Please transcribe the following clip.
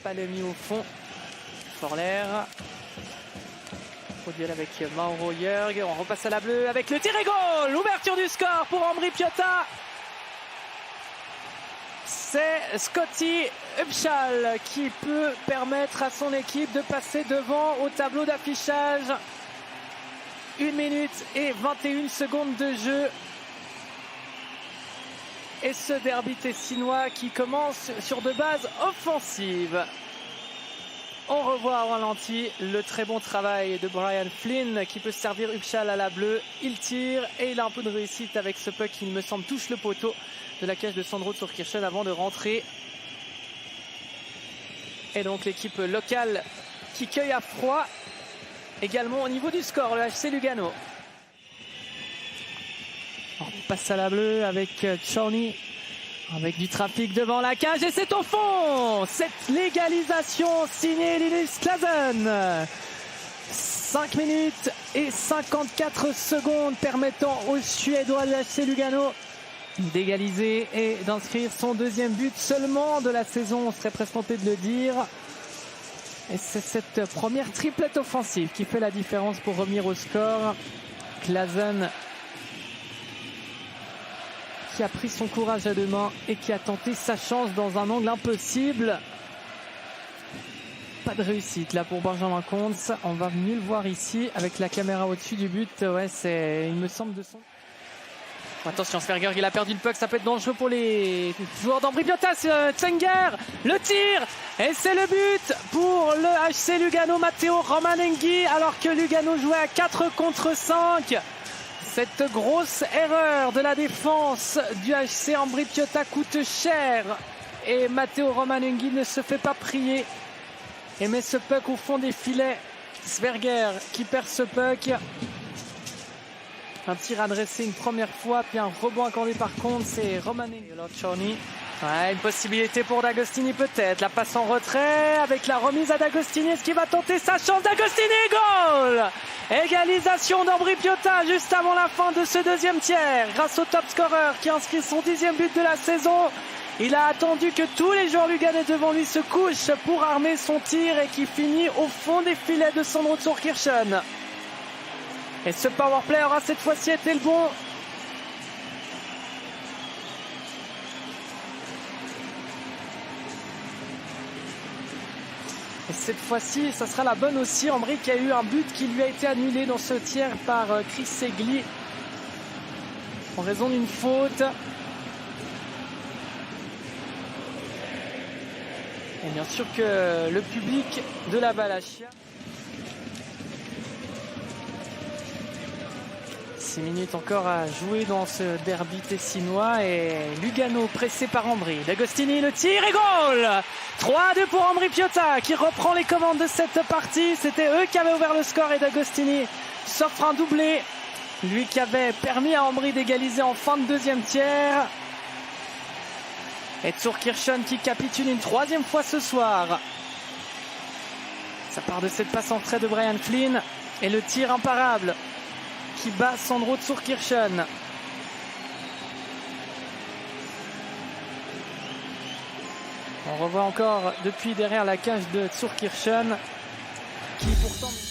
Pas le mis au fond. Forler. Au duel avec Mauro Jörg. On repasse à la bleue avec le tir et goal. L'ouverture du score pour Ambri Piotta. C'est Scotty Upshall qui peut permettre à son équipe de passer devant au tableau d'affichage. 1 minute et 21 secondes de jeu. Et ce derby tessinois qui commence sur de bases offensives. On revoit au ralenti le très bon travail de Brian Flynn qui peut servir Upshall à la bleue. Il tire et il a un peu de réussite avec ce puck qui, il me semble, touche le poteau de la cage de Sandro Zurkirchen avant de rentrer. Et donc l'équipe locale qui cueille à froid également au niveau du score, le HC Lugano. On passe à la bleue avec Chorny, avec du trafic devant la cage et c'est au fond. Cette légalisation signée Linus Klasen. 5 minutes et 54 secondes permettant aux Suédois du HC Lugano d'égaliser et d'inscrire son deuxième but seulement de la saison, on serait presque tenté de le dire. Et c'est cette première triplette offensive qui fait la différence pour revenir au score. Klasen qui a pris son courage à deux mains et qui a tenté sa chance dans un angle impossible. Pas de réussite là pour Benjamin Kuntz. On va mieux le voir ici avec la caméra au-dessus du but. Ouais, c'est, il me semble, de son... Attention, Sverger, il a perdu le puck, ça peut être dangereux pour les joueurs d'Ambri Piotta. Tsenger, le tir, et c'est le but pour le HC Lugano, Matteo Romanenghi, alors que Lugano jouait à 4 contre 5. Cette grosse erreur de la défense du HC Ambri Piotta coûte cher, et Matteo Romanenghi ne se fait pas prier et met ce puck au fond des filets. Sverger qui perd ce puck. Un tir adressé une première fois, puis un rebond accordé par contre, c'est Romanenghi. Ouais, une possibilité pour D'Agostini peut-être. La passe en retrait avec la remise à D'Agostini. Est-ce qu'il va tenter sa chance? D'Agostini, goal! Égalisation d'Ambri Piotta juste avant la fin de ce deuxième tiers. Grâce au top scorer qui inscrit son 10e but de la saison. Il a attendu que tous les joueurs luganais devant lui se couchent pour armer son tir et qui finit au fond des filets de Sandro Zurkirchen. Et ce powerplay aura cette fois-ci été le bon. Et cette fois-ci, ça sera la bonne aussi. Ambri qui a eu un but qui lui a été annulé dans ce tiers par Chris Segli en raison d'une faute. Et bien sûr que le public de la Valachia. 6 minutes encore à jouer dans ce derby tessinois et Lugano pressé par Ambri. D'Agostini, le tir et goal! 3-2 pour Ambri Piotta qui reprend les commandes de cette partie. C'était eux qui avaient ouvert le score et D'Agostini s'offre un doublé. Lui qui avait permis à Ambri d'égaliser en fin de deuxième tiers. Et Zurkirchen qui capitule une troisième fois ce soir. Ça part de cette passe en retrait de Brian Flynn et le tir imparable qui bat Sandro Zurkirchen. On revoit encore depuis derrière la cage de Zurkirchen qui pourtant...